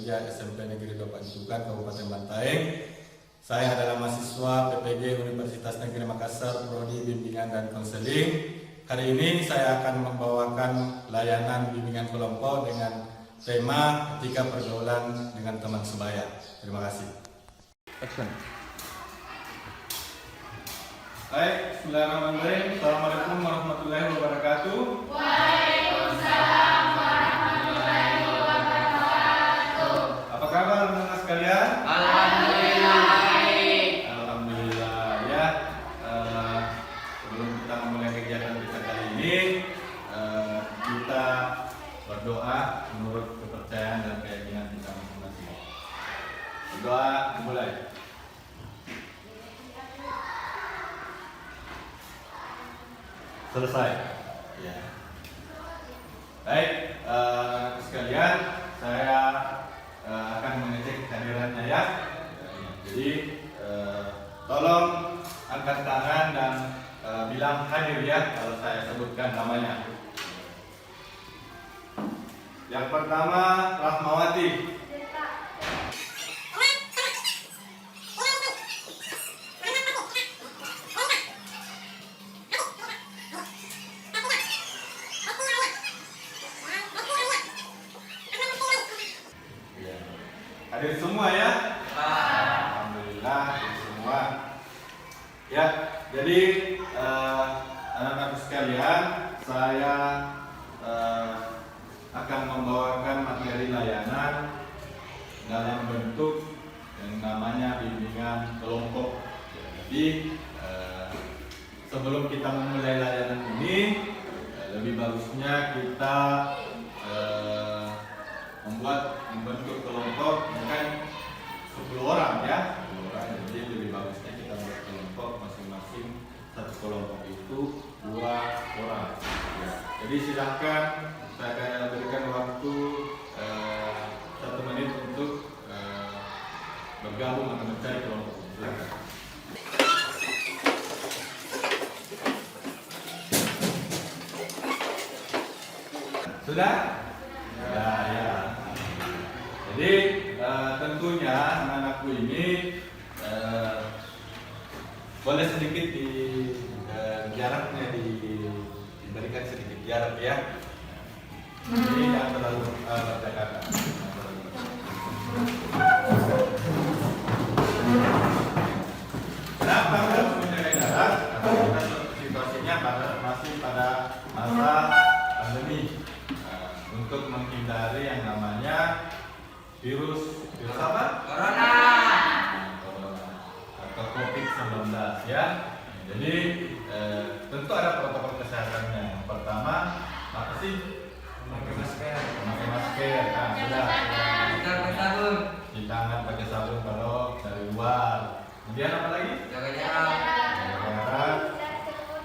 3 SMP Negeri 2 Pancukan, Kabupaten Bantaeng. Saya adalah mahasiswa PPG Universitas Negeri Makassar, Prodi Bimbingan dan Konseling. Hari ini saya akan membawakan layanan bimbingan kelompok dengan tema etika pergaulan dengan teman sebaya. Terima kasih. Action. Baik, bismillahirrahmanirrahim. Assalamualaikum warahmatullahi wabarakatuh. Waalaikumsalam warahmatullahi wabarakatuh. Apa kabar anak-anak sekalian? Alhamdulillah baik. Alhamdulillah ya. Sebelum kita memulai kegiatan kita kali ini, kita berdoa menurut kepercayaan dan keyakinan kita masing-masing. Berdoa dimulai. Selesai. Ya. Baik, sekalian, saya akan mengecek kehadirannya ya. Jadi tolong angkat tangan dan bilang hadir ya kalau saya sebutkan namanya. Yang pertama, Rahmawati. Hadir semua ya? Alhamdulillah hadir semua. Ya, jadi anak-anak sekalian, saya akan membawakan materi layanan dalam bentuk yang namanya bimbingan kelompok. Jadi sebelum kita memulai layanan ini, lebih bagusnya kita membentuk kelompok bukan 10 orang ya, 10 orang. Jadi lebih bagusnya kita buat kelompok masing-masing, satu kelompok itu 2 orang ya. Jadi silahkan saya akan berikan waktu 1 menit untuk bergabung atau mencari kelompok. Silakan. Sudah? Ya. Jadi tentunya anak-anakku ini boleh sedikit jaraknya diberikan sedikit jarak ya. Ini jangan terlalu berdekatan. Kenapa harus menjaga jarak? Karena situasinya masih pada masa pandemi. Untuk menghindari yang namanya virus apa? Corona atau COVID-19 ya. Jadi tentu ada protokol kesehatannya. Yang pertama, apa sih? Memakai masker. Nah, sudah. kita pakai sabun, Cuci tangan pakai sabun kalau dari luar. Kemudian apa lagi? jaga jarak. Jaga jarak,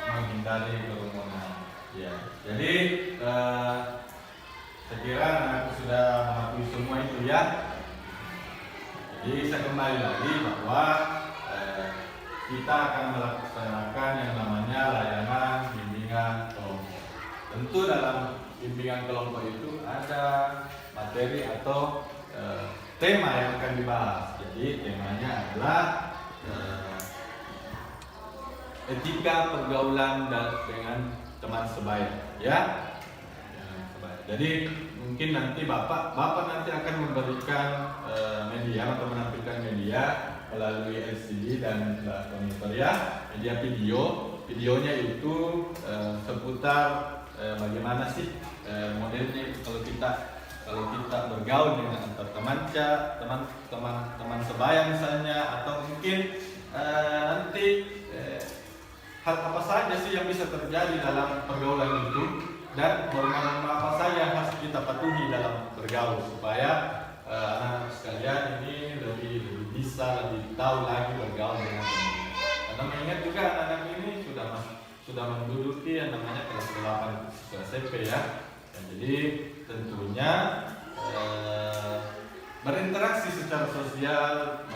menghindari kerumunan. Ya. Jadi saya kira anakku sudah mematuhi semua itu ya. Jadi saya kembali lagi bahwa kita akan melaksanakan yang namanya layanan bimbingan kelompok. Tentu dalam bimbingan kelompok itu ada materi atau tema yang akan dibahas. Jadi temanya adalah etika pergaulan dengan teman sebaya ya. Jadi mungkin nanti Bapak nanti akan memberikan media atau menampilkan media melalui LCD dan monitor ya, media videonya itu seputar bagaimana sih modelnya kalau kita bergaul dengan antar teman sebaya misalnya, atau mungkin nanti hal apa saja sih yang bisa terjadi dalam pergaulan itu, dan norma-norma apa saja yang harus kita patuhi dalam bergaul supaya anak-anak sekalian ini lebih tahu lagi bergaul dengan teman. Karena mengingat juga anak-anak ini sudah menduduki yang namanya kelas 8 SMP ya. Dan jadi tentunya berinteraksi secara sosial,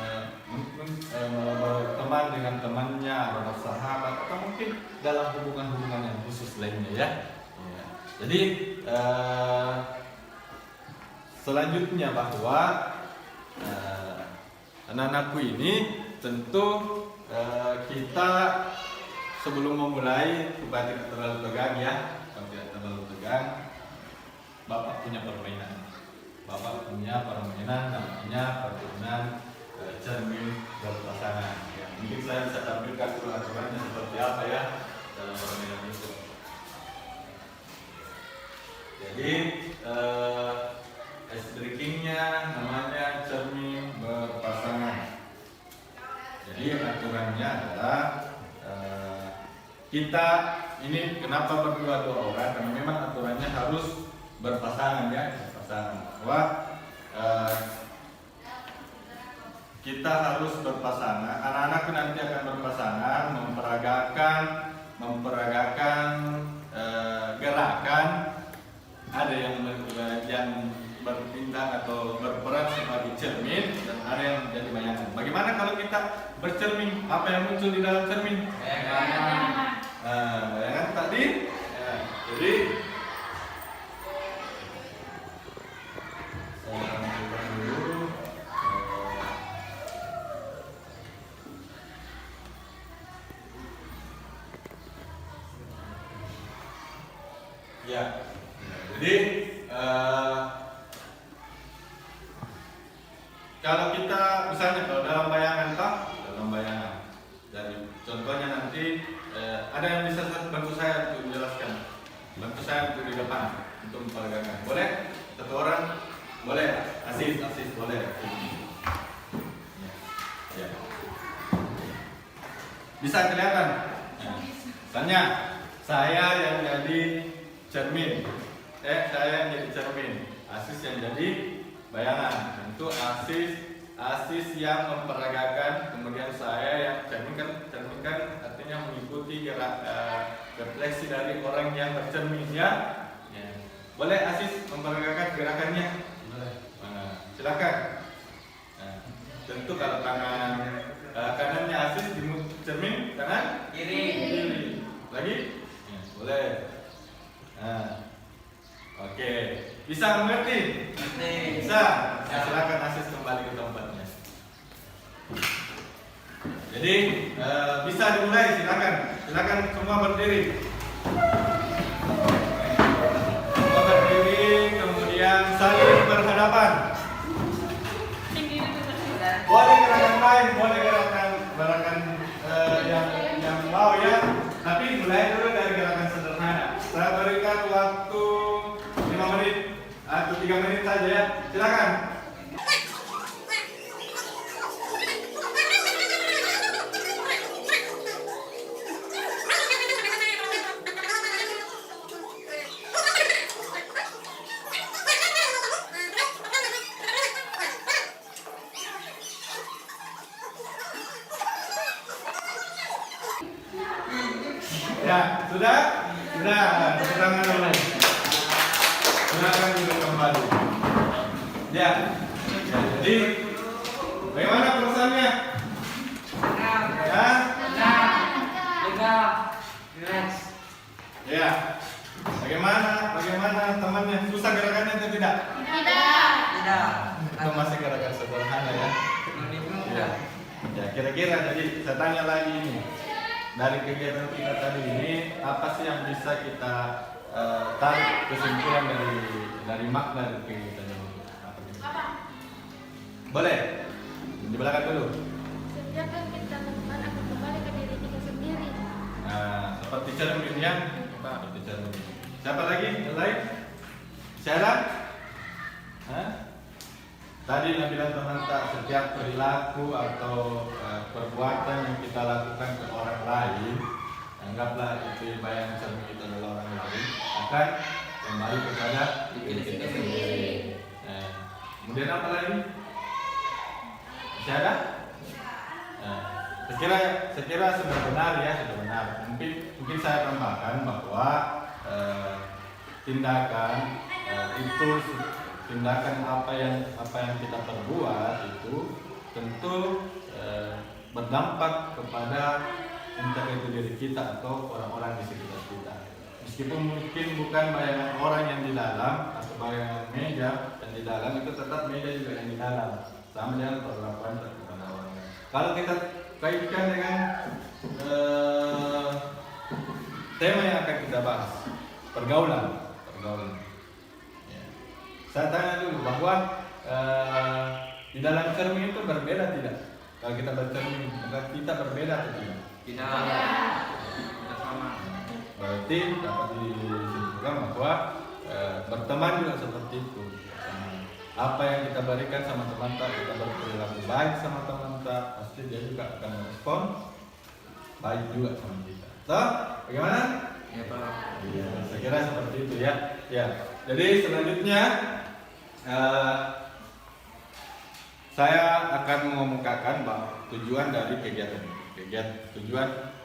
berteman dengan temannya, bersahabat, atau mungkin dalam hubungan-hubungan yang khusus lainnya ya. Jadi selanjutnya bahwa anak-anakku ini tentu kita sebelum memulai supaya tidak terlalu tegang ya, supaya tidak terlalu tegang. Bapak punya permainan. Bapak punya permainan namanya permainan cermin berpasangan. Ya, mungkin saya bisa tampilkan aturan-aturannya seperti apa ya dalam permainan itu. Jadi ice breakingnya namanya cermin berpasangan. Jadi aturannya adalah kita ini kenapa berdua-dua orang? Karena memang aturannya harus berpasangan ya, berpasangan. Bahwa kita harus berpasangan. Anak-anak nanti akan berpasangan, memperagakan gerakan. Ada yang bertindak atau berperan sebagai cermin dan ada yang menjadi bayangan. Bagaimana kalau kita bercermin? Apa yang muncul di dalam cermin? Bayangan tadi. Jadi saya tampilkan dulu. Ya. Jadi kalau kita misalnya kalau dalam bayangan dari contohnya nanti ada yang bisa bantu saya untuk menjelaskan, bantu saya untuk di depan untuk memperagakan. Boleh? Satu orang? Boleh? Asis boleh. Ya. Bisa kelihatan? Misalnya saya yang jadi cermin. Saya yang jadi cermin, Asis yang jadi bayangan. Tentu Asis yang memperagakan, kemudian saya yang cermin kan artinya mengikuti gerak refleksi dari orang yang bercermin ya. Boleh Asis memperagakan gerakannya? Boleh. Silakan. Tentu kalau tangan kanannya Asis di cermin, kanan kiri. Lagi? Boleh. Oke, bisa mengerti? Bisa. Silakan Asis kembali ke tempatnya. Jadi bisa dimulai, silakan semua berdiri. Semua berdiri, kemudian saling berhadapan. Boleh gerakan lain, boleh gerakan yang wow ya. Tapi mulai dulu dari gerakan sederhana. Saya berikan waktu 5 menit atau 3 menit saja ya. Silakan. Ya, sudah? Tepuk tangan dulu. Silakan duduk kembali. Ya. Jadi bagaimana perasaannya? Ya. Bagaimana temannya? Susah gerakannya atau tidak? Tidak. Itu masih gerakan sederhana ya. Ya, kira-kira jadi saya tanya lagi ini. Dari kegiatan kita tadi ini, apa sih yang bisa kita tarik kesimpulan dari makna dari kegiatan ini? Boleh? Di belakang dulu. Setiap yang kita lakukan akan kembali ke diri kita sendiri. Nah, seperti cermin ya. Seperti cermin. Siapa lagi? Yang lain? Syara? Tadi yang bilang teman tak setiap perilaku atau perbuatan yang kita lakukan ke orang lain, anggaplah itu bayangan cermin kita adalah orang lain, akan kembali kepada diri kita sendiri. Kemudian apa lagi? Masih ada? Saya kira sudah benar ya, sudah benar. Mungkin saya tambahkan bahwa tindakan apa yang kita perbuat itu tentu berdampak kepada entah itu diri kita atau orang-orang di sekitar kita. Meskipun mungkin bukan bayangan orang yang di dalam atau bayangan meja yang di dalam, itu tetap meja juga yang di dalam. sama dengan perlakuan kepada orang lain. Kalau kita kaitkan dengan tema yang akan kita bahas, pergaulan. Ya. Saya tanya dulu bahwa di dalam cermin itu berbeda tidak? Kalau kita bercermin, maka kita berbeda atau tidak? Tidak sama. Berarti dapat disimpulkan bahwa berteman juga seperti itu. Apa yang kita berikan sama teman kita berperilaku baik sama teman pasti dia juga akan merespon baik juga sama kita. Toh, bagaimana? Ya Pak. Iya, saya kira seperti itu ya. Ya, jadi selanjutnya saya akan mengemukakan bahwa tujuan dari kegiatan ini.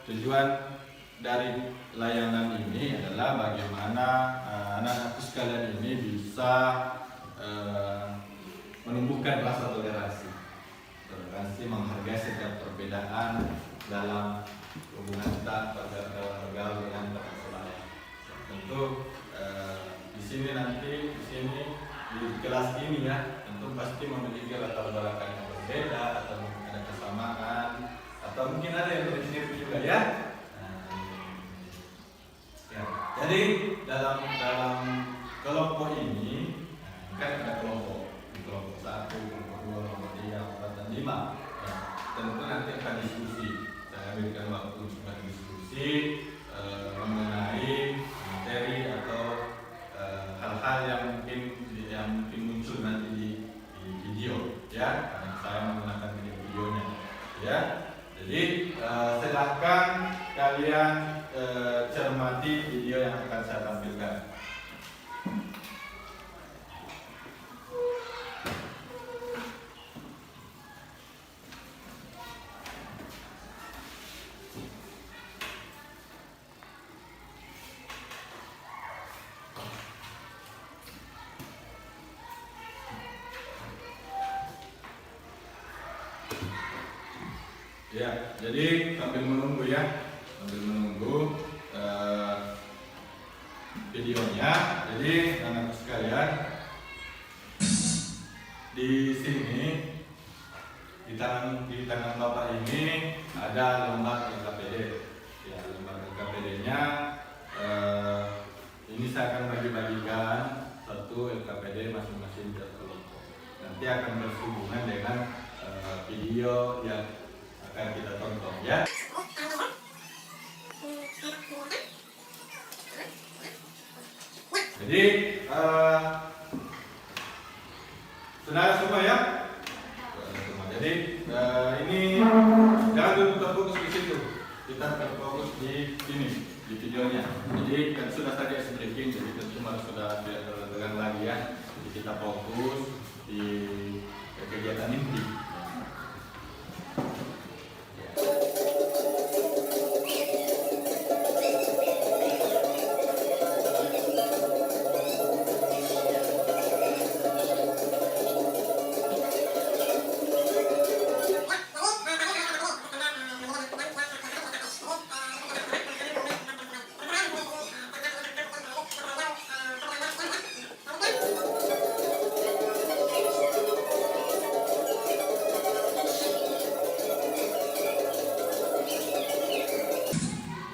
Tujuan dari layanan ini adalah bagaimana anak-anakku sekalian ini bisa menumbuhkan rasa toleransi, menghargai setiap perbedaan dalam hubungan kita bergaul dengan teman sebaya. Tentu di sini di kelas ini ya, tentu pasti memiliki latar belakang yang berbeda atau mungkin ada kesamaan atau mungkin ada yang berbeda juga ya. Ya, jadi dalam kelompok ini kan ada kelompok 1, kelompok 2, kelompok 3, 4, dan 5. Ya, tentu nanti akan diskusi. Saya berikan waktu untuk diskusi mengenai materi atau hal-hal yang mungkin muncul nanti di video, ya. Karena saya menggunakan videonya, ya. Jadi silahkan kalian cermati video yang akan saya tampilkan. Ya, jadi sambil menunggu videonya. Jadi anak sekalian, di sini di tangan Bapak ini ada lembar LKPD. Ya, lembar LKPD-nya ini saya akan bagi-bagikan satu LKPD masing-masing kelompok. Nanti akan bersambungan dengan video yang akan kita tonton ya. Jadi saudara semua ya. Jadi ini jangan dulu terfokus di situ. Kita terfokus di sini di videonya. Jadi kan sudah tadi breaking, jadi tentu harus sudah tidak tertekan lagi ya. Jadi kita fokus di kegiatan inti.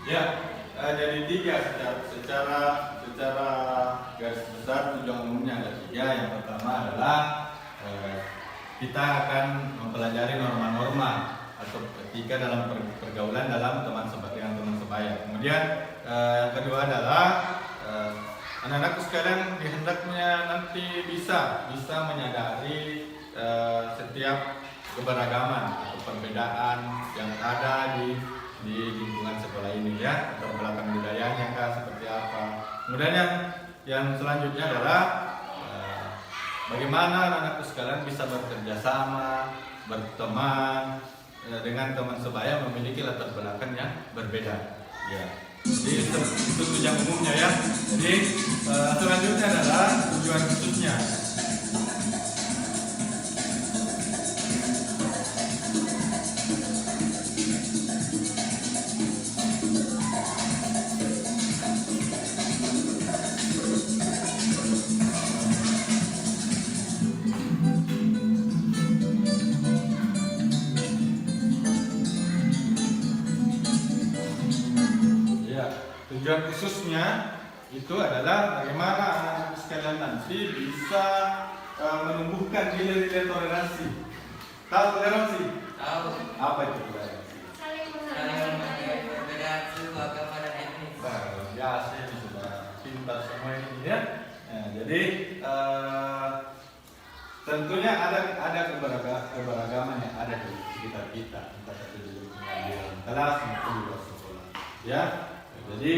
Ya, jadi 3 secara garis besar tujuan umumnya ada 3. Yang pertama adalah kita akan mempelajari norma-norma atau etika dalam pergaulan dengan teman sebaya. Kemudian yang kedua adalah anak-anakku sekalian hendaknya nanti bisa menyadari setiap keberagaman atau perbedaan yang ada di lingkungan sekolah ini ya, atau belakang budayanya seperti apa. Kemudian yang selanjutnya adalah bagaimana anak-anakku sekalian bisa bekerja sama, berteman dengan teman sebaya memiliki latar belakang yang berbeda. Ya. Jadi itu tujuan umumnya ya. Jadi selanjutnya adalah tujuan khususnya. tujuan khususnya itu adalah bagaimana anak-anak sekalian nanti bisa menumbuhkan nilai-nilai toleransi. Tahu toleransi? Tahu. Apa itu toleransi? Saling Saling menghargai. menghargai perbedaan suku, agama, dan etnis. Luar biasa ini sudah pintar semua ini ya. Nah, jadi tentunya ada keberagaman yang ada di sekitar kita, entah itu di lingkungan kelas maupun di luar sekolah. Ya, jadi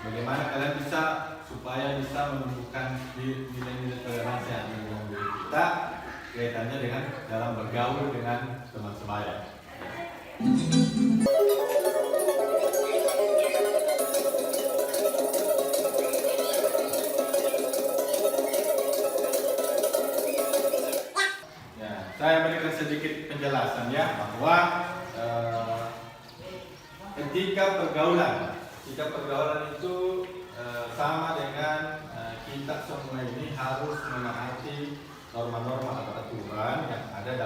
bagaimana kalian bisa supaya bisa menumbuhkan nilai-nilai toleransi yang ada di dalam diri kita kaitannya dengan dalam bergaul dengan teman sebaya. Ya, saya berikan sedikit penjelasan ya bahwa ketika pergaulan itu sama dengan kita semua ini harus menaati norma-norma atau aturan yang ada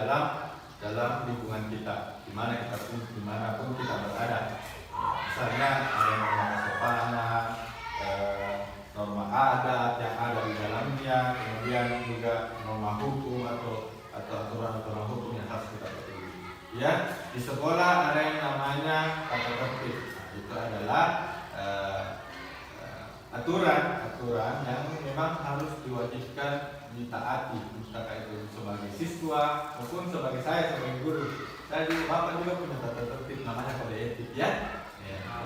dalam lingkungan kita, dimanapun kita berada. Misalnya ada norma kesopanan, norma adat yang ada di dalamnya, kemudian juga norma hukum atau aturan-aturan hukum yang harus kita patuhi. Ya, di sekolah ada yang namanya tata tertib. Nah, itu adalah aturan yang memang harus diwajibkan ditaati, entah itu sebagai siswa maupun sebagai saya sebagai guru. Saya juga bapak juga punya tata tertib namanya kode etik ya,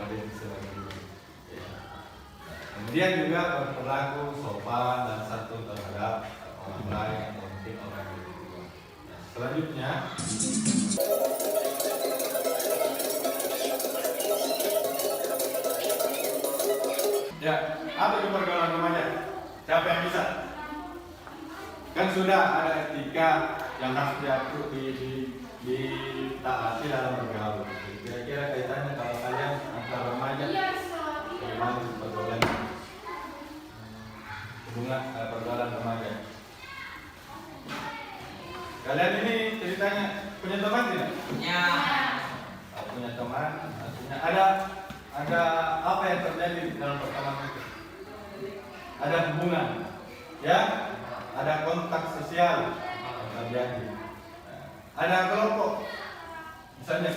kode etik sebagai guru. Ya. Kemudian juga berperilaku sopan dan santun terhadap orang lain atau mungkin orang yang lebih tua. Nah, selanjutnya ya, apa itu pergaulan remaja? Siapa yang bisa? Kan sudah ada etika yang harus diatur ditaati dalam bergaul. Kira-kira kaitannya kalau kalian antar remaja, bagaimana pergaulan hubungan pergaulan remaja? Kalian ini ceritanya punya teman tidak? Punya. Punya teman, artinya ada apa yang terjadi dalam pertemanan itu? Ada hubungan, ya, ada kontak sosial yang terjadi. Ada kelompok, misalnya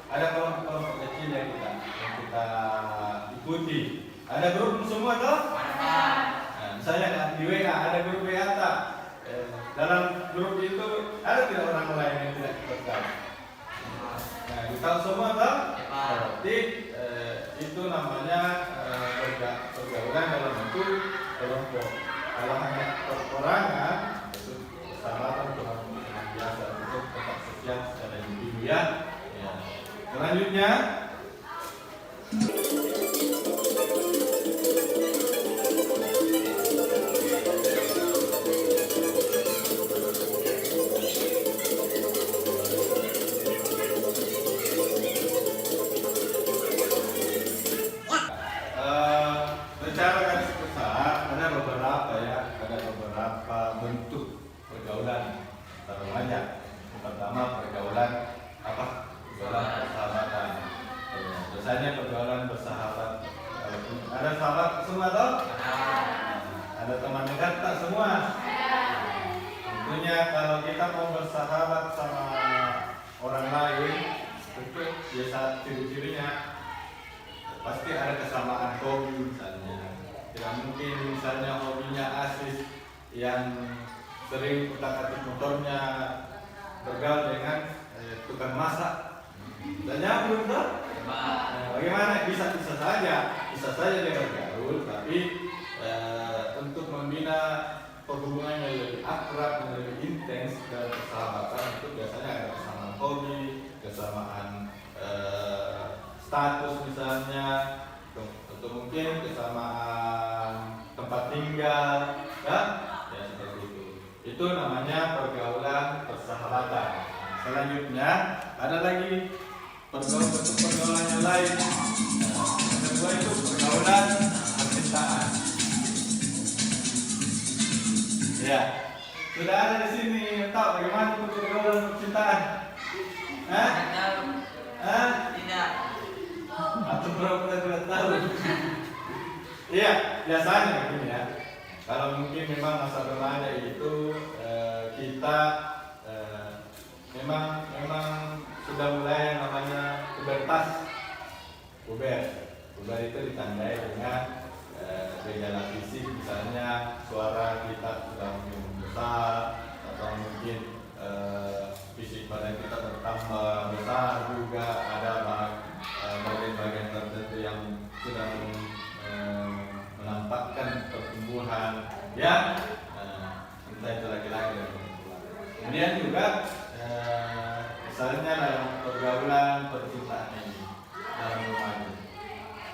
ada kelompok kecil yang kita ikuti. Ada grup semua toh? Nah, misalnya di WA ada grup WA tak? Dalam grup itu ada tidak orang lain yang tidak kita tahu? Nah, kita semua tahu. Berarti itu namanya pergaulan dalam bentuk kelompok. Kalau hanya perorangan, itu persahabatan Tuhan yang biasa untuk kontak sosial secara individu ya. Selanjutnya. Secara garis besar ada beberapa bentuk pergaulan antar remaja. Pertama pergaulan persahabatan. Biasanya pergaulan bersahabat. Ada sahabat semua toh? Ada teman dekat tak semua? Tentunya kalau kita mau bersahabat sama orang lain, tentu biasa ciri-cirinya pasti ada kesamaan hobi misalnya. Tidak mungkin misalnya hobinya Asis yang sering utak-atik motornya bergaul dengan tukang masak. Tanya belum tahu? Bagaimana? Bisa saja dia bergaul, tapi untuk membina hubungan yang lebih akrab dan lebih intens dalam persahabatan itu biasanya ada kesamaan hobi, kesamaan status misalnya, atau mungkin kesamaan tempat tinggal, ya seperti itu. Itu namanya pergaulan persahabatan. Selanjutnya ada lagi bentuk pergaulan yang lain. Yang kedua itu pergaulan percintaan. Ya, sudah ada di sini. Tahu bagaimana pergaulan percintaan? Tidak. Atau berapa tahun? Iya, biasanya begini ya. Kalau mungkin memang masa remaja itu kita memang sudah mulai yang namanya pubertas. Puber itu ditandai dengan gejala fisik, misalnya suara kita sudah mungkin besar atau mungkin fisik badan kita bertambah besar, juga ada bagian-bagian tertentu yang sudah menampakkan pertumbuhan, ya, entah itu laki-laki dan perempuan. Kemudian juga misalnya dalam pergaulan percintaan ini dalam remaja.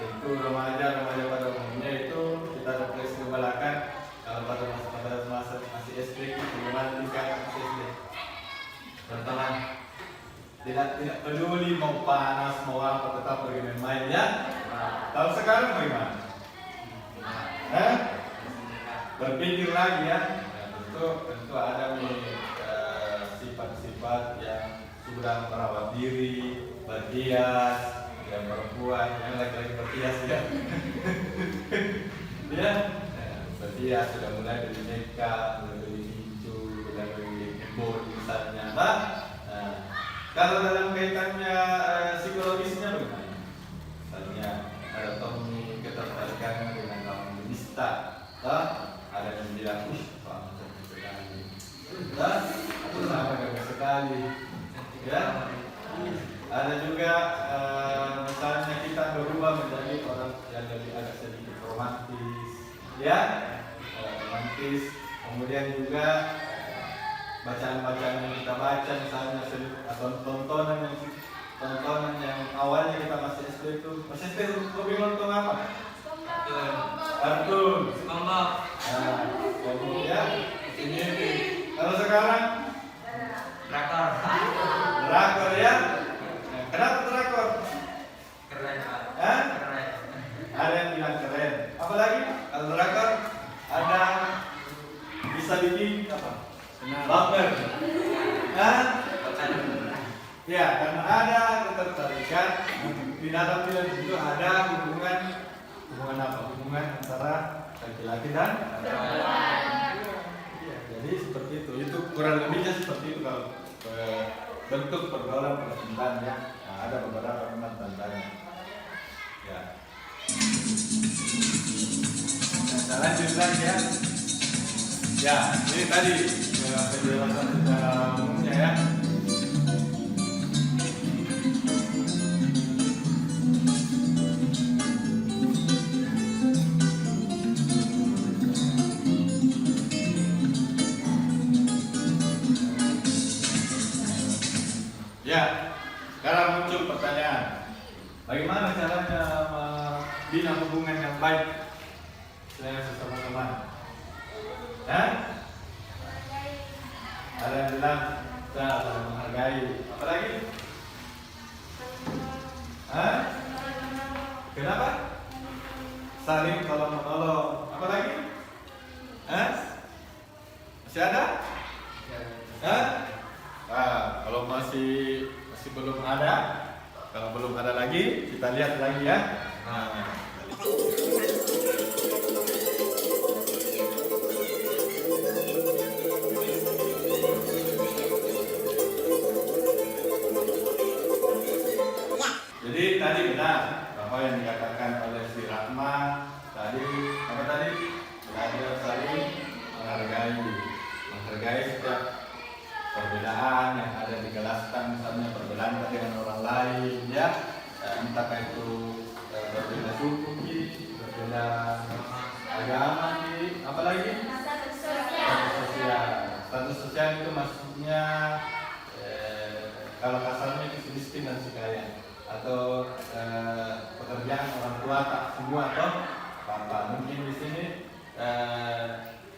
Tentu remaja pada umumnya itu kita refleksi ke belakang. Kalau pada masa masih SD, bagaimana tingkat masih SD? Berteman, tidak peduli mau panas mau apa, tetap pergi main-main, ya. Kalau sekarang bagaimana? Berpikir lagi, ya. Tentu ada sifat-sifat yang sudah merawat diri, berhias. Yang perempuan, yang laki-laki berhias, ya. Ya, berhias sudah mulai dari makeup, mulai dari hijau, mulai dari handphone misalnya. Nah, kalau dalam kaitannya psikologisnya bagaimana? Misalnya ada Tommy ketertarikan dengan kaum penista, ada yang bilang, kamu cantik sekali, atau sama gagah sekali, ya. Ada juga misalnya kita berubah menjadi orang yang lebih agak sedikit romantis, ya, romantis. Kemudian juga bacaan-bacaan yang kita baca, misalnya atau tontonan yang awalnya kita masih SD itu, masih SD hobi nonton apa? Kartun. Kemudian ini kalau sekarang drakor, ya. Kenapa drakor? Keren, Pak. Keren. Ada yang bilang keren. Apalagi kalau drakor ada bisa bikin apa? Baper. Ya, karena ada ketertarikan di dalam film itu ada hubungan apa? Hubungan antara laki-laki dan perempuan. Ya, jadi seperti itu. Itu kurang lebihnya seperti itu kalau bentuk pergaulan percintaan, ya. Nah, ada beberapa memang tandanya. Ya. Nah, saya lanjut lagi, ya. Ya, ini tadi penjelasan secara umumnya, ya. Ya, sekarang muncul pertanyaan, bagaimana caranya membina hubungan yang baik dengan sesama teman? Ada yang bilang kita saling menghargai, apalagi? Kenapa? Saling tolong menolong, apalagi? Masih ada? Kalau masih belum ada, kalau belum ada lagi, kita lihat lagi, ya. Jadi tadi benar bahwa yang dikatakan oleh si Rahma tadi, apa tadi? Belajar saling menghargai setiap perbedaan yang ada di kelas, kan misalnya perbedaan dengan orang lain, ya, entah itu berbeda suku, berbeda agama, apalagi status sosial itu maksudnya kalau kasarnya itu si miskin dan si kaya, atau pekerjaan orang tua tak semua atau apa. Mungkin di sini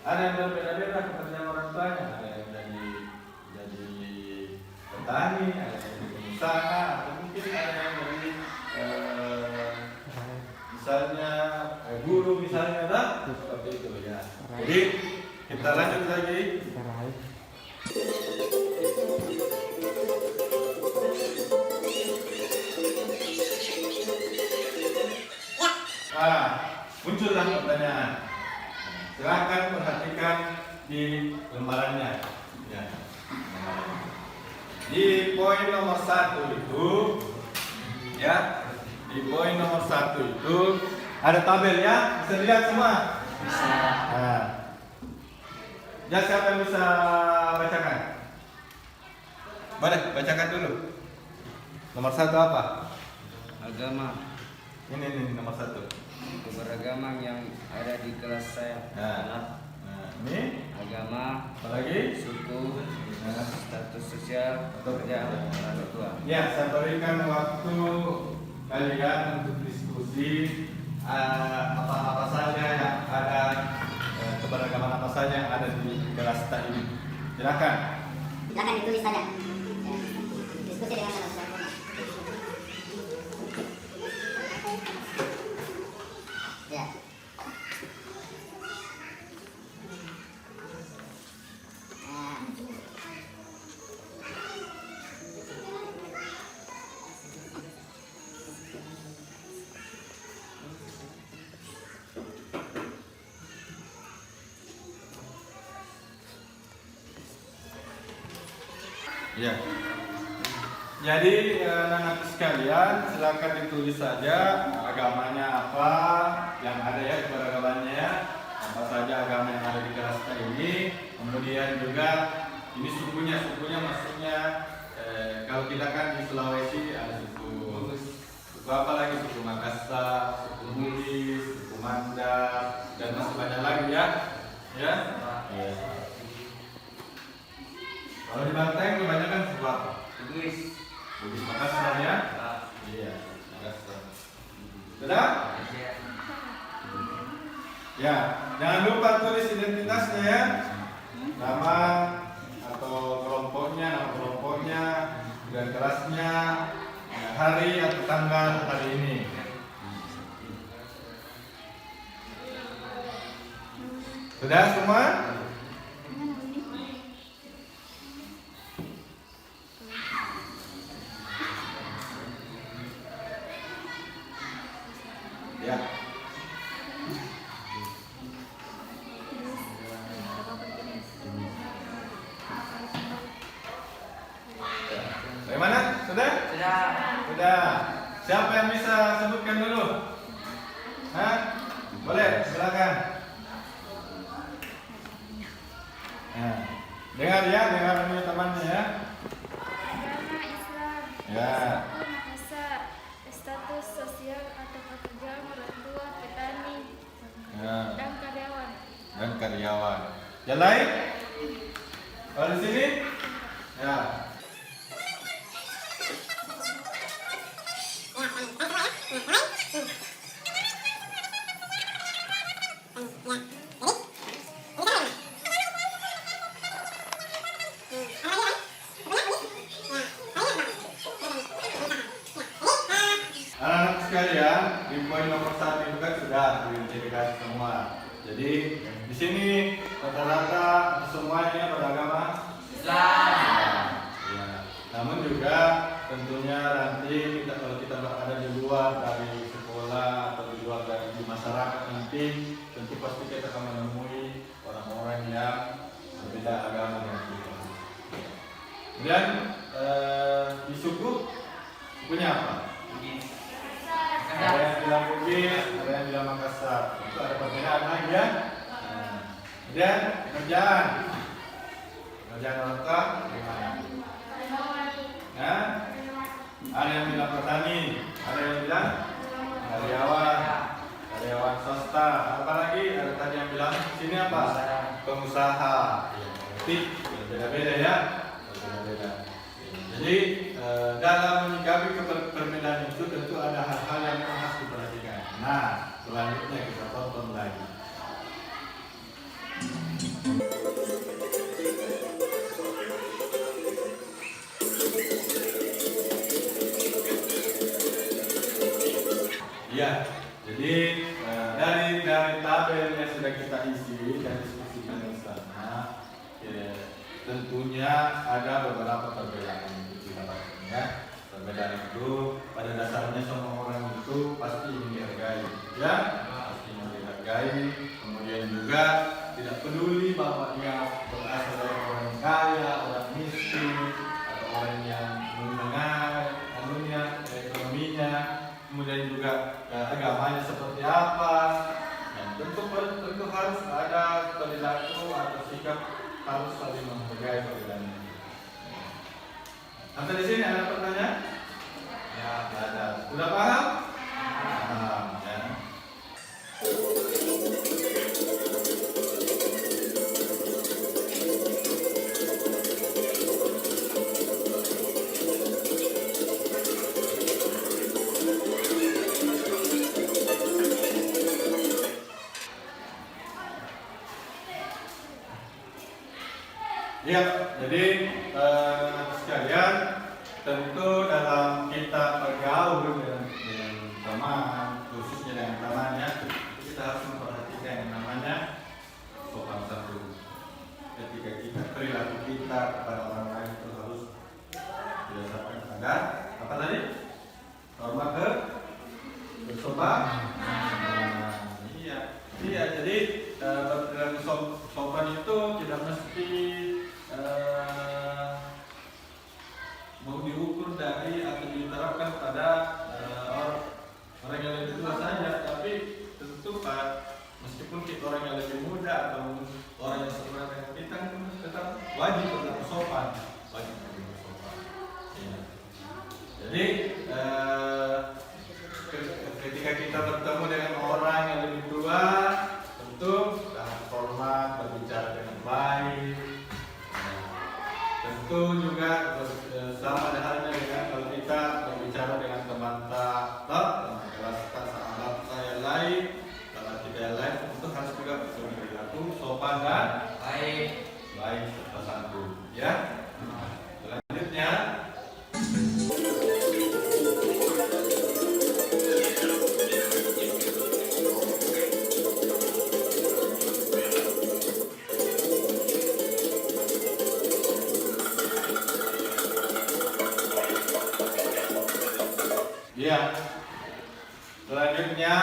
ada yang berbeda-beda pekerjaan orang tuanya, ada yang jadi petani, ada yang jadi pengusaha, atau mungkin ada yang jadi misalnya guru misalnya, seperti itu, ya. Jadi kita lanjut lagi. Muncullah pertanyaan. Silakan perhatikan di lembarannya. Ya. Di poin nomor 1 itu, ya, di poin nomor 1 itu ada tabel ya, bisa dilihat semua. Bisa. Nah, ya siapa yang bisa bacakan? Boleh bacakan dulu. Nomor 1 apa? Agama. Ini nomor 1. Keberagaman yang ada di kelas saya adalah Ini agama, apalagi? suku, status sosial, pekerjaan, orang tua. Ya, saya berikan waktu kalian untuk diskusi apa saja yang ada, keberagaman apa saja yang ada di kelas kita ini. Silakan. Silakan ditulis saja. Ya. Diskusi dengan teman-teman. Ya. Ya. Jadi anak-anak sekalian silakan ditulis saja agamanya apa yang ada ya, keberagamannya ya. Apa saja agama yang ada di kelas kita ini. Kemudian juga ini sukunya maksudnya kalau kita kan di Sulawesi ada suku apa lagi, suku Makassar, suku Bugis, suku Mandar, dan masih banyak lagi ya. Ya. Kalau di Banten kebanyakan suku apa? Bugis. Bugis Makassar ya? Iya, Makassar. Sudah? Ya, jangan lupa tulis identitasnya ya. Nama atau nama kelompoknya, dan kelasnya, hari atau tanggal hari ini. Sudah semua? Ya. Bagaimana? Sudah? Sudah. Sudah. Siapa yang bisa sebutkan dulu? Hah? Boleh, silakan. Nah, dengar ya, dengar ini temannya ya. Agama Islam. Ya. Suku Makassar. Status sosial atau pekerjaan orang tua, petani, Ya. dan karyawan. Dan karyawan. Yang lain? Kalau di sini? Ya. Anak-anak sekalian, di poin nomor 1 itu kan sudah diidentifikasi semua. Jadi di sini rata-rata semuanya beragama Islam. Ya. Namun juga tentunya nanti kalau kita berada di luar dari sekolah atau di luar dari di masyarakat nanti tentu pasti kita akan menemui orang-orang yang berbeda agama dengan kita. Kemudian di sukunya apa? Bugis. Ada yang bilang Bugis, ada yang bilang Makassar. Itu ada perbedaan lagi ya. Kemudian kerjaan orang tua gimana? Ya? Ada yang bilang petani, ada yang bilang karyawan swasta. Apa lagi? Ada tadi yang bilang sini apa? Pengusaha. Jadi beda-beda ya. Beda-beda. Jadi dalam menyikapi perbedaan itu tentu ada hal-hal yang harus diperhatikan. Nah, selanjutnya kita tonton lagi. Ya, jadi dari tabel yang sudah kita isi dan diskusikan bersama, tentunya ada beberapa perbedaan yang kita dapatkan ya. Perbedaan itu pada dasarnya semua orang tentu pasti ingin dihargai, ya, pasti ingin dihargai. Kemudian juga tidak peduli bahwa dia berasal dari orang kaya, orang miskin, atau orang yang menengah, ekonominya, kemudian juga agamanya seperti apa. Dan tentu harus ada perilaku atau sikap harus saling menghargai perbedaan. Sampai di sini ada pertanyaan? Ya, ada. Sudah paham? Paham, ya. Ya, jadi sekalian, tentu dalam kita bergaul dengan teman, khususnya dengan temannya, kita harus memperhatikan yang namanya sopan santun. Ketika kita perilaku kita kepada orang lain itu harus berdasarkan pada apa tadi? Hormat ke bersopan. Iya, jadi berperilaku sopan itu tidak mesti mau diukur dari atau diterapkan pada orang yang lebih tua saja, tapi tentu meskipun kita orang yang lebih muda atau orang yang seumuran dengan kita tetap wajib berlaku sopan, ya. Jadi ketika kita bertemu dengan orang yang lebih tua, tentu kita harus hormat, berbicara dengan baik. Tentu juga sama halnya dengan kalau kita berbicara dengan teman kelas sahabat saya lain, teman kita yang lain, tentu harus juga berperilaku sopan dan baik serta santun. Ya. Selanjutnya. Ya, selanjutnya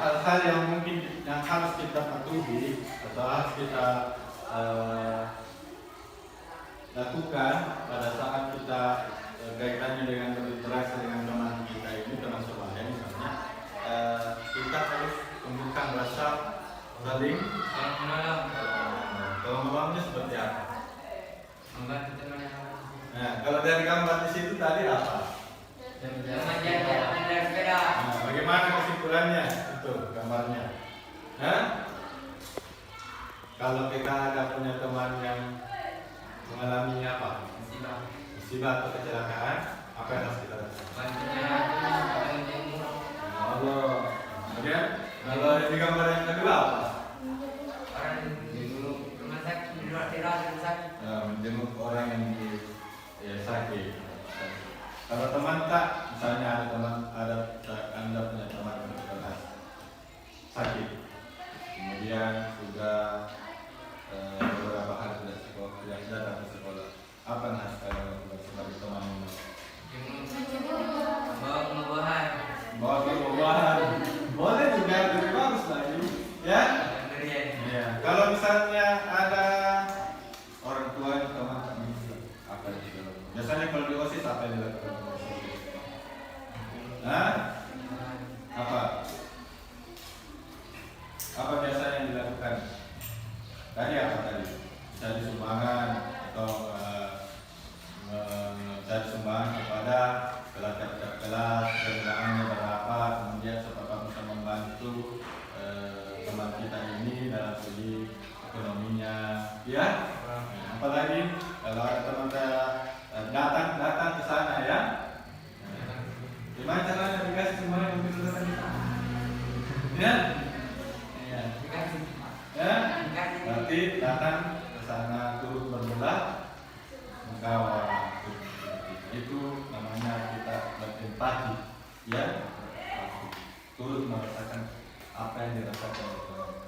hal-hal yang mungkin yang harus kita patuhi atau harus kita lakukan pada saat kita kaitannya dengan berinteraksi dengan teman kita ini, teman sebaya misalnya, kita harus menunjukkan rasa saling menolongnya seperti apa? Nah, kalau dari gambar di situ tadi apa? Nah, bagaimana kesimpulannya? Itu gambarnya. Kalau kita ada punya teman yang mengalami apa? Musibah atau kecelakaan, apa yang harus kita lakukan? Allah. Kemudian kalau di gambar yang kedua apa? Menjenguk orang yang sakit. Kalau teman tak, misalnya Anda punya teman yang sakit, kemudian sudah beberapa hari tidak datang ke sekolah, apa yang harus kalian lakukan sebagai teman ini? Bawa buah-buahan, boleh juga, lebih bagus lagi, ya? Ya. Kalau misalnya ada orang tua yang teman kami, apa yang dilakukan? Biasanya kalau di OSIS apa yang dilakukan? Apa? Apa biasanya yang dilakukan? Tadi apa tadi? Cari sumbangan atau cari sumbangan kepada kelas kerjaannya berapa, kemudian supaya bisa membantu teman kita ini dalam segi ekonominya, ya. Apalagi kalau ada teman saya datang ke sana, ya. Gimana caranya dikasih semua yang mungkin datang di sana? Ya? Ya? Berarti datang ke sana turut berbelah mengkawal. Itu namanya kita berempati, ya. Turut merasakan apa yang dirasakan oleh orang.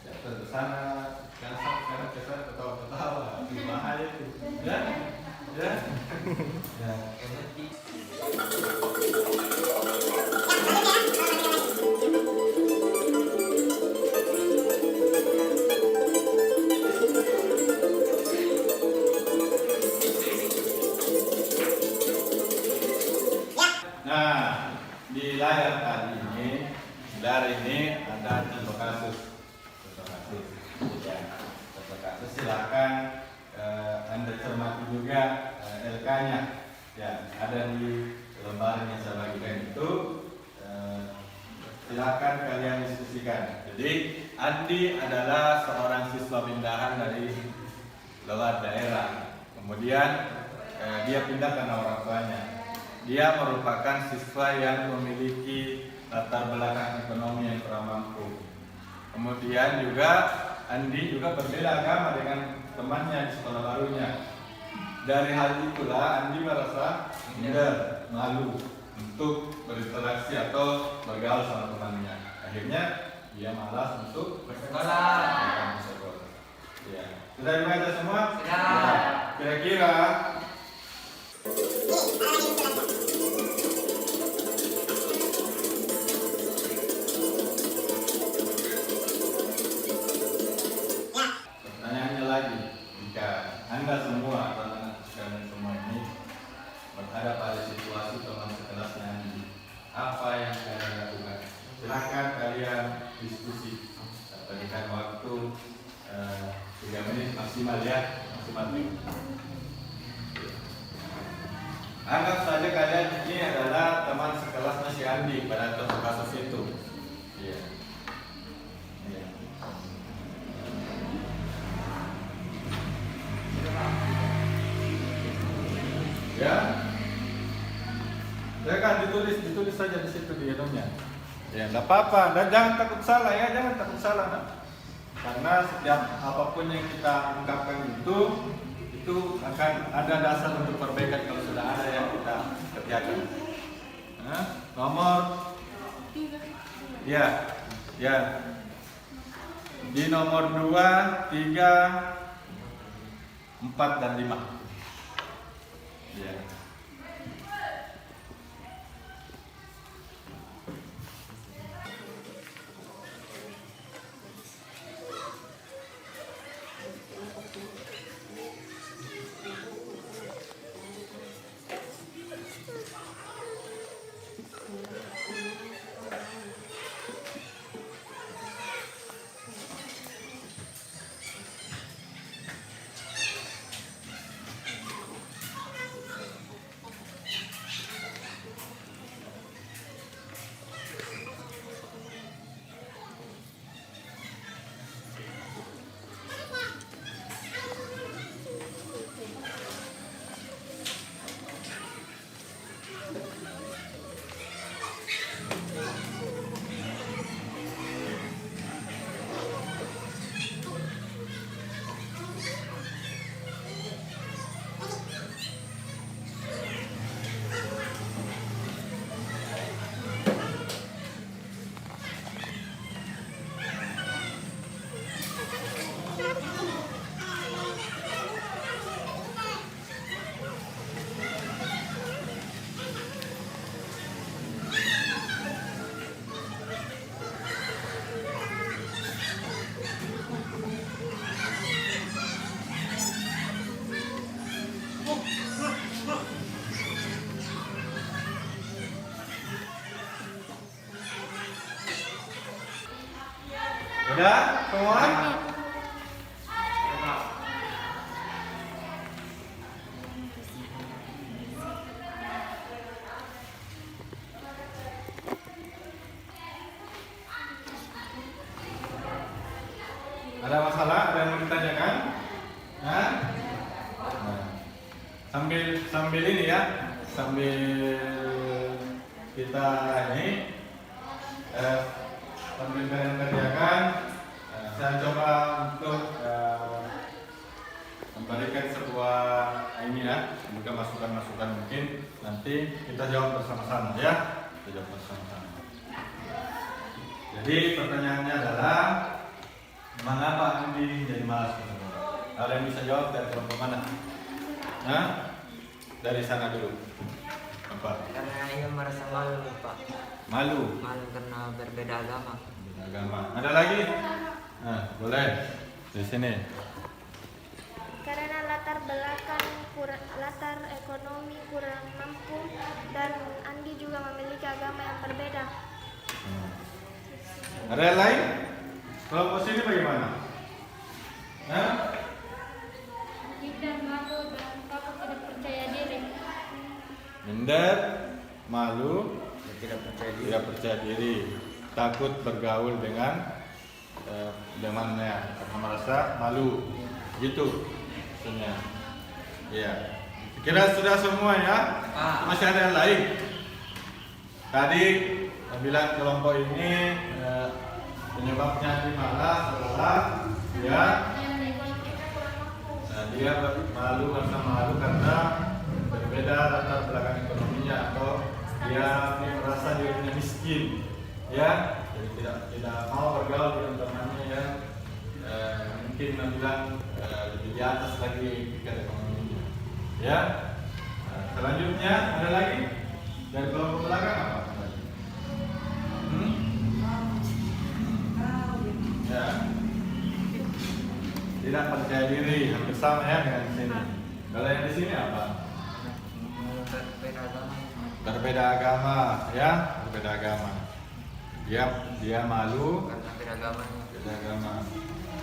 Ya, ke sana, jangan sampai ke sana ketawa-ketawa, itu bahaya itu. Ya? Ya? Ya. yang tadi ini, dari ini ada contoh kasus. Ya, contoh kasus silakan Anda cermati juga LK-nya. Ya, ada di lembaran yang saya bagikan itu. Silakan kalian diskusikan. Jadi Andi adalah seorang siswa pindahan dari luar daerah. Kemudian dia pindah karena orang tuanya. Dia merupakan siswa yang memiliki latar belakang ekonomi yang kurang mampu. Kemudian juga Andi juga berbeda agama dengan temannya di sekolah barunya. Dari hal itulah Andi merasa minder, malu untuk berinteraksi atau bergaul sama temannya. Akhirnya dia malas untuk bersekolah. Ya. Sudah dibaca semua? Sudah. Ya. Kira-kira pertanyaannya lagi, jika Anda semua atau anak sekalian semua ini berada pada situasi teman sekelasnya Andi, apa yang kalian lakukan? Silakan kalian diskusi. Saya berikan waktu 3 menit maksimal ya, maksimal. Anggap saja kalian ini adalah teman sekelasnya si Andi pada contoh kasus itu. Iya. Iya. Ya. Ya kan ditulis saja di situ di itunya. Ya, enggak apa-apa, dan jangan takut salah ya, jangan takut salah. Nah. Karena setiap apapun yang kita ungkapkan itu akan ada dasar untuk perbaikan kalau sudah ada yang kita kerjakan. Nah, nomor ya, ya. Di nomor 2, 3, 4 dan 5. Ya. Udah semua? Ada masalah? Ada yang mau ditanyakan? Hah? Nah, sambil ini ya, sambil kita ini sambil kalian kerjakan, saya coba untuk memberikan sebuah ini ya, juga masukan-masukan mungkin nanti kita jawab bersama-sama ya, kita jawab bersama-sama. Jadi pertanyaannya adalah mengapa Andi jadi malas ke sekolah? Ada yang bisa jawab dari kelompok mana? Nah, dari sana dulu. Apa? Karena ia merasa malu, Pak. Malu. Malu karena berbeda agama. Berbeda agama. Ada lagi? Nah, boleh. Di sini. Karena latar belakang latar ekonomi kurang mampu, dan Andi juga memiliki agama yang berbeda. Ada yang lain? Kelompok sini bagaimana? Hah? Minder, malu, dan takut tidak percaya diri. Minder, malu, Tidak percaya diri. tidak percaya diri, takut bergaul dengan temannya karena merasa malu, gitu maksudnya. Ya, kira sudah semua ya. Masih ada yang lain. Tadi saya bilang kelompok ini penyebabnya di mana adalah dia malu karena karena berbeda latar belakang ekonominya, atau dia merasa dirinya miskin, ya, jadi tidak mau bergaul dengan temannya yang mungkin bilang lebih di atas lagi tingkat ekonominya, ya. Selanjutnya ada lagi dari kelompok belakang apa? Ya, tidak percaya diri, hampir sama ya dengan di sini. Kalau yang di sini apa? Berbeda agama. Berbeda agama, ya, berbeda agama. Dia malu Karena beda agamanya. beda agama.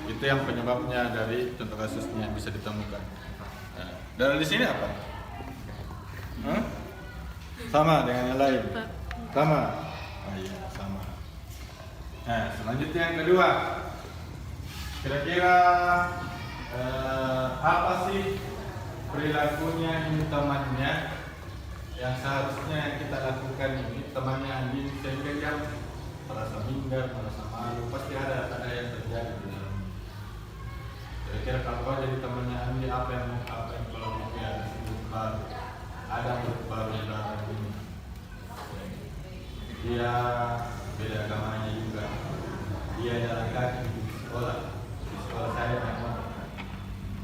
Itu yang penyebabnya dari contoh kasusnya yang bisa ditemukan. Nah, dari di sini apa? Hah? Sama dengan yang lain? Sama? Oh iya, sama. Nah, selanjutnya yang kedua. Kira-kira apa sih perilakunya ini temannya yang seharusnya kita lakukan ini temannya Andi sehingga dia merasa minder, merasa malu, pasti ada yang terjadi di dalam. Kira-kira kalau kau jadi temannya Andi apa yang kalau mungkin ada sudut baru, ada sudut baru yang datang ini. Dia beda agamanya juga, dia jalan kaki di sekolah saya memang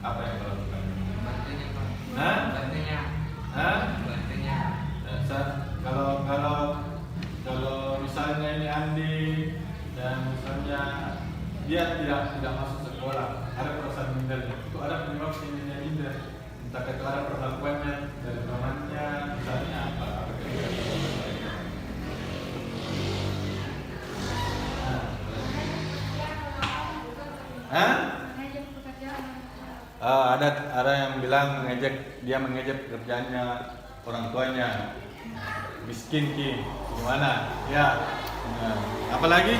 apa yang kau lakukan? Bantunya, Pak. Hah? Bantunya. Hah? Bantunya. Kalau misalnya ini Andi dan misalnya dia tidak masuk sekolah, ada perasaan mindernya, itu ada penyebab mindernya minder, entah itu ada perlakuannya dari temannya, misalnya apa Hah? Ada yang bilang dia mengejek kerjanya orang tuanya, miskin gimana? Ya. Nah, apalagi?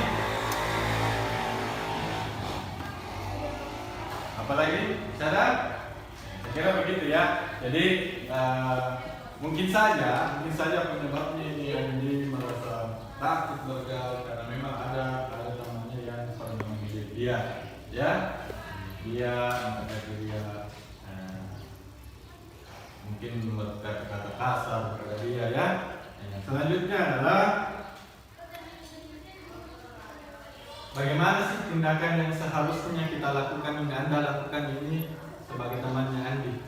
Sadar? Saya kira begitu ya. Jadi mungkin saja penyebabnya ini yang merasa takut bergaul karena memang ada temannya yang pernah mengejek dia, ya. Dia mungkin berkata kasar kepada dia, ya. Selanjutnya adalah bagaimana sih tindakan yang seharusnya kita lakukan, yang Anda lakukan ini sebagai temannya Andi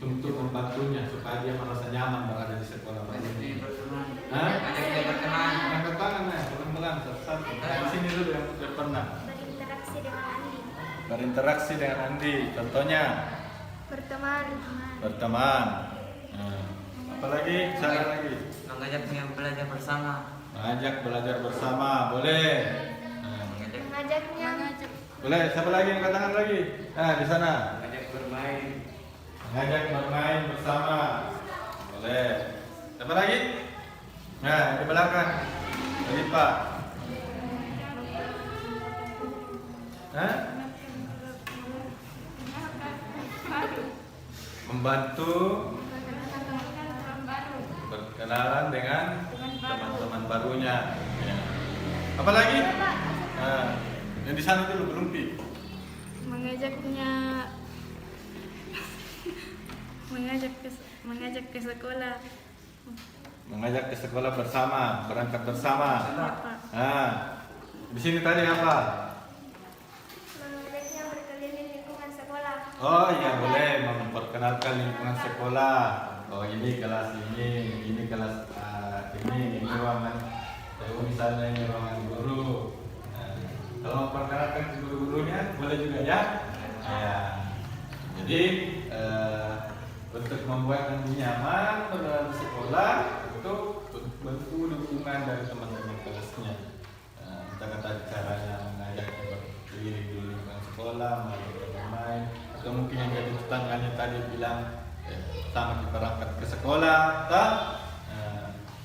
untuk membantunya supaya dia merasa nyaman berada di sekolah ini. Berteman. Hah? Ajak dia berteman. Angkat tangan ya, pelan-pelan, satu-satu. Di sini dulu yang sudah pernah Berinteraksi dengan Andi. berinteraksi dengan Andi. Contohnya berteman. Nah, apalagi? Cara lagi? Mengajaknya belajar bersama. Mengajak belajar bersama, boleh. Nah, Mengajaknya boleh. Siapa lagi yang angkat tangan lagi? Nah, di sana. Mengajak bermain. Mengajak bermain bersama, boleh. Siapa lagi? Nah, di belakang. Tadi Pak. Hah? Membantu berkenalan dengan teman-teman barunya. Ya. Apa lagi? Nah, yang di sana dulu belum Pi. mengajak ke sekolah. Mengajak ke sekolah bersama, berangkat bersama. Ya, Pak. Nah, di sini tadi apa? Mengajaknya berkeliling lingkungan sekolah. Oh iya, boleh memperkenalkan lingkungan sekolah. Oh ini kelas ini kelas ini ruangan. Misalnya ini ruangan guru. Nah, kalau memperkenalkan ke guru-gurunya boleh juga ya. Ya. Jadi membuat nyaman dalam sekolah itu bentuk dukungan dari teman-teman kelasnya. Kita kata caranya mengajaknya berkeliling di lingkungan sekolah, bermain, atau mungkin yang dari tetangganya tadi bilang sama kita berangkat ke sekolah, tak?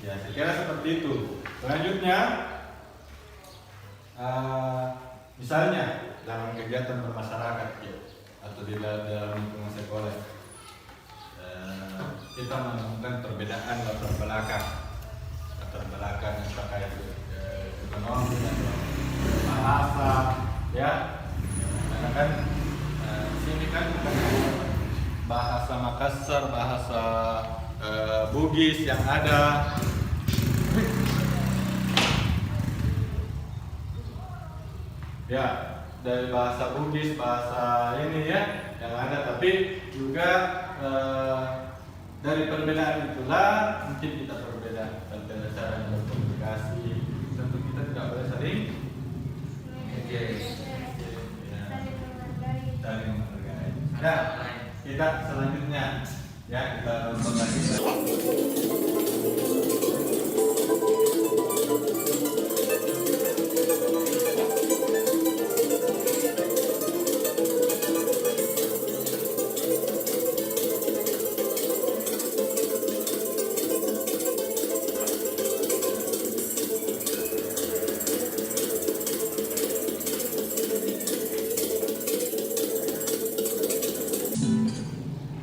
Ya saya kira seperti itu. Selanjutnya, misalnya dalam kegiatan bermasyarakat ya, atau di dalam lingkungan sekolah, kita menemukan perbedaan latar belakang yang terkait ekonomi atau bahasa, ya. Karena kan sini kan bukan bahasa Makassar, bahasa Bugis yang ada. Ya, dari bahasa Bugis, bahasa ini ya yang ada, tapi juga dari perbedaan itulah mungkin kita berbeda cara berkomunikasi. Tentu kita tidak boleh saling saling menghargai. Nah, kita selanjutnya ya kita nonton lagi.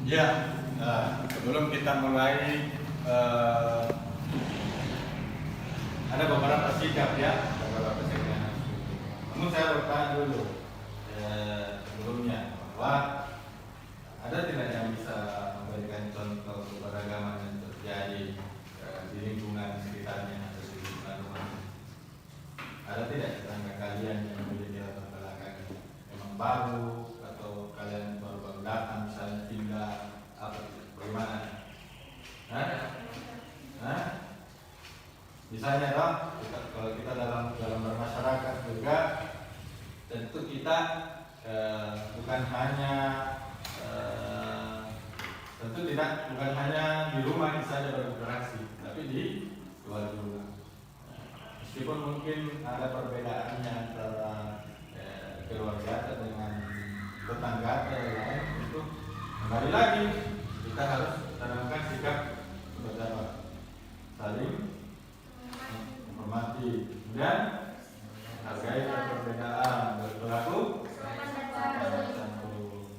Ya, sebelum kita mulai ada beberapa sikap ya, beberapa sikap. Namun saya bertanya dulu sebelumnya bahwa ada tidak yang bisa memberikan contoh keberagaman yang terjadi di lingkungan sekitarnya atau di lingkungan rumah? Ada tidak tetangga kalian yang memiliki latar belakang memang baru atau kalian baru datang misalnya pindah apa bagaimana? Misalnya dong, kalau kita dalam bermasyarakat juga tentu kita bukan hanya bukan hanya di rumah saja berinteraksi, tapi di luar rumah. Meskipun mungkin ada perbedaannya antara keluarga dengan tetangga dan lain itu, kembali lagi kita harus tanamkan sikap bersama, saling menghormati, kemudian hargai perbedaan, berlaku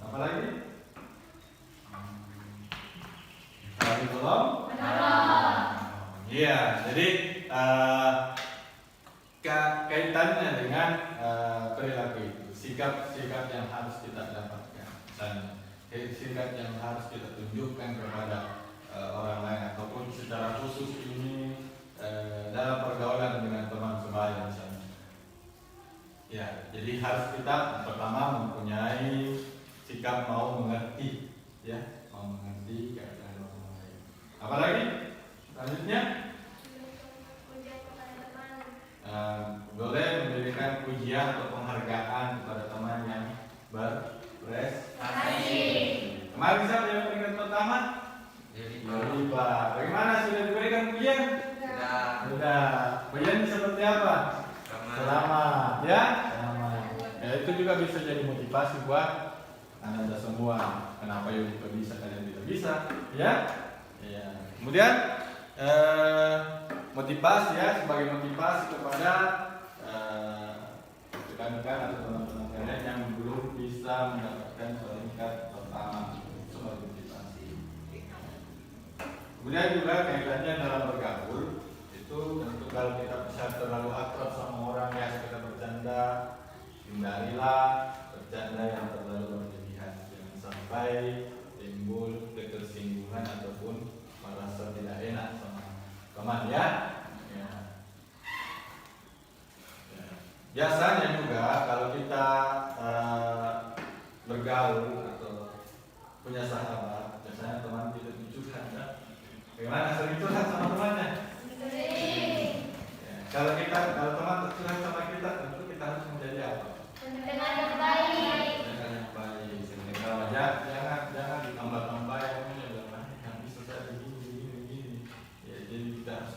apa lagi? Saling tolong. Iya, jadi kaitannya dengan perilaku itu, sikap yang harus kita dapatkan dan sikap yang harus kita tunjukkan kepada orang lain ataupun secara khusus ini dalam pergaulan dengan teman sebaya misalnya. Ya, jadi harus kita pertama mempunyai sikap mau mengerti, ya, mau mengerti keadaan orang lain. Apalagi selanjutnya boleh memberikan pujian atau penghargaan kepada teman yang berprestasi. Kemarin siapa yang peringkat pertama? Pak. Bagaimana sudah diberikan pujian? Sudah. Pujian seperti apa? Selamat, ya? Selamat. Ya, itu juga bisa jadi motivasi buat Anda semua. Kenapa Yudhika bisa, kalian tidak bisa? Ya? Ya. Kemudian motivasi ya, sebagai motivasi kepada rekan-rekan atau teman-teman kalian yang belum bisa mendapatkan peringkat pertama sebagai motivasi. Kemudian juga kaitannya dalam bergaul itu tentu kalau kita bisa terlalu akrab sama orang ya kita bercanda, hindarilah bercanda yang terlalu berlebihan, jangan sampai timbul ketersinggungan ataupun merasa tidak enak sama teman ya. Biasanya juga kalau kita bergaul atau punya sahabat, biasanya teman kita curhat kan? Bagaimana sering curhat sama temannya? Ya, kalau teman curhat sama kita, tentu kita harus menjadi apa? Dengan yang baik. Dengan yang baik. Jangan ditambah-tambah yang punya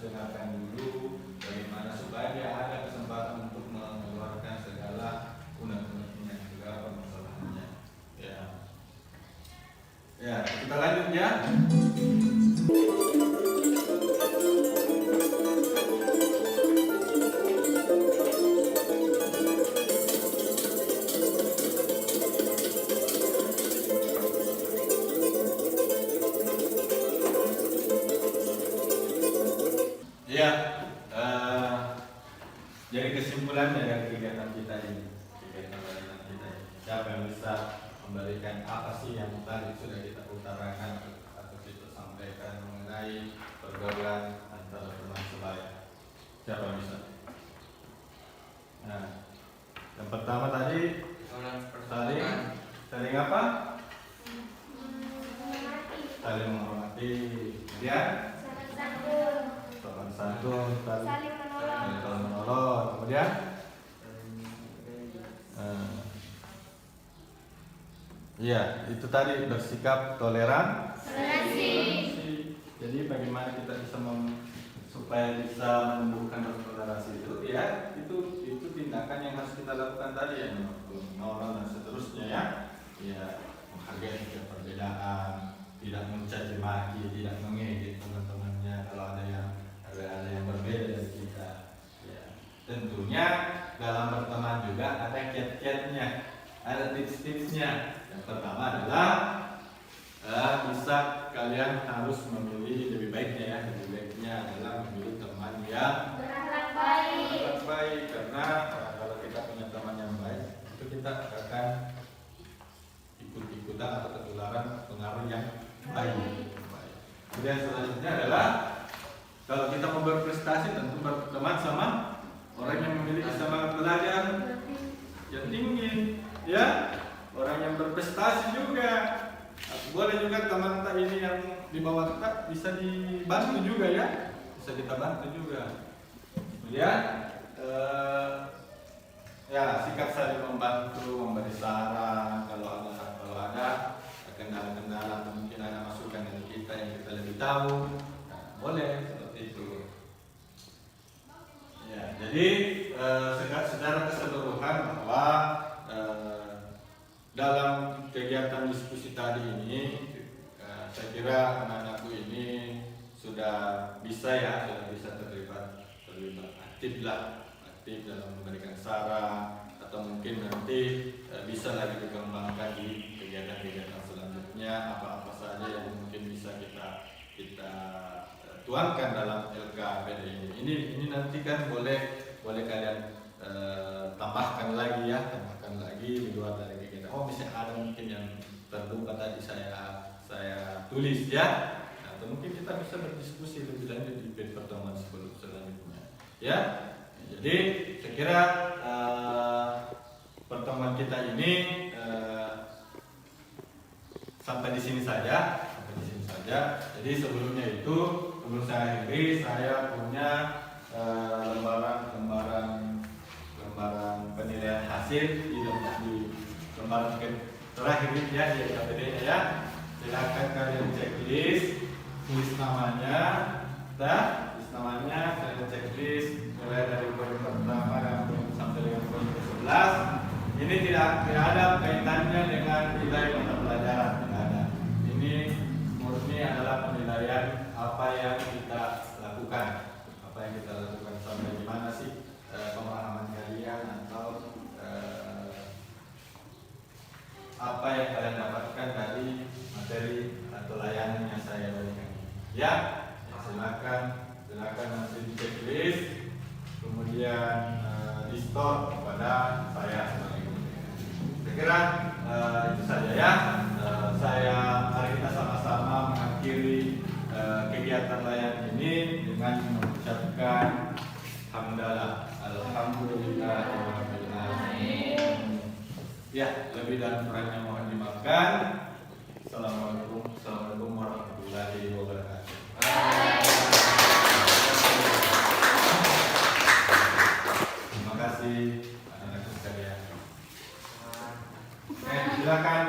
dengarkan dulu bagaimana supaya dia ada kesempatan untuk mengeluarkan segala unek-uneknya, segala permasalahannya. Ya. Ya, kita lanjut ya. Ya, jadi kesimpulannya dari kegiatan kita ini, kegiatan layanan kita ini, siapa yang bisa memberikan apa sih yang tadi sudah kita utarakan atau kita sampaikan mengenai pergaulan antara teman sebaya? Siapa yang bisa? Nah, yang pertama tadi saling apa? Saling menghormati. Kemudian sopan santun, Saling menolong. Kemudian iya, itu tadi bersikap toleransi. Jadi bagaimana kita bisa supaya bisa menumbuhkan toleransi itu, ya itu tindakan yang harus kita lakukan tadi ya, menolong dan seterusnya ya. Ya, menghargai setiap perbedaan, tidak mencaci maki, tidak mengejek teman-temannya kalau ada yang berbeda dari kita. Ya, tentunya dalam berteman juga ada kiat-kiatnya, ada tips-tipsnya. Yang pertama adalah bisa kalian harus memilih lebih baiknya adalah memilih teman yang berakhlak baik. Karena kalau kita punya teman yang baik itu kita akan ikut-ikutan atau ketularan pengaruh yang baik. Kemudian selanjutnya adalah kalau kita mau berprestasi tentu berteman sama orang yang memiliki semangat belajar yang tinggi, ya. Orang yang berprestasi juga. Boleh juga teman kita ini yang di bawah kita bisa dibantu juga ya, bisa kita bantu juga. Kemudian ya sikap saling membantu, memberi saran kalau ada kendala-kendala, mungkin ada masukan dari kita yang kita lebih tahu, nah, boleh seperti itu. Ya, jadi secara keseluruhan bahwa dalam kegiatan diskusi tadi ini, saya kira anak-anakku ini sudah bisa terlibat aktif dalam memberikan saran, atau mungkin nanti bisa lagi dikembangkan di kegiatan-kegiatan selanjutnya, apa-apa saja yang mungkin bisa kita tuangkan dalam LKPD ini. Ini nanti kan boleh kalian tambahkan lagi di luar dari kegiatan. Oh, misalnya ada mungkin yang terlupa tadi saya tulis ya. Atau mungkin kita bisa berdiskusi lebih lanjut di pertemuan selanjutnya. Ya. Jadi saya kira pertemuan kita ini sampai di sini saja. Jadi sebelum saya akhiri, saya punya lembaran penilaian hasil di lembaran terakhir ya di LKPD-nya ya. Silakan kalian checklist, tulis namanya, kalian checklist mulai dari poin pertama sampai dengan poin ke-11. Ini tidak ada kaitannya dengan nilai mata pelajaran, tidak ada. Ini murni adalah penilaian apa yang kita lakukan, sampai di mana sih pemahaman kalian atau apa yang kalian dapatkan dari materi atau layanan yang saya berikan. Ya, silakan nanti di checklist, kemudian di store kepada saya sebagai guru. Saya kira itu saja ya. Mari kita sama-sama mengakhiri kegiatan layanan ini dengan mengucapkan hamdalah, alhamdulillahirabbil alamin. Ya, lebih dan kurangnya mohon dimaafkan. Assalamualaikum warahmatullahi wabarakatuh. Terima kasih anak-anak sekalian. Silakan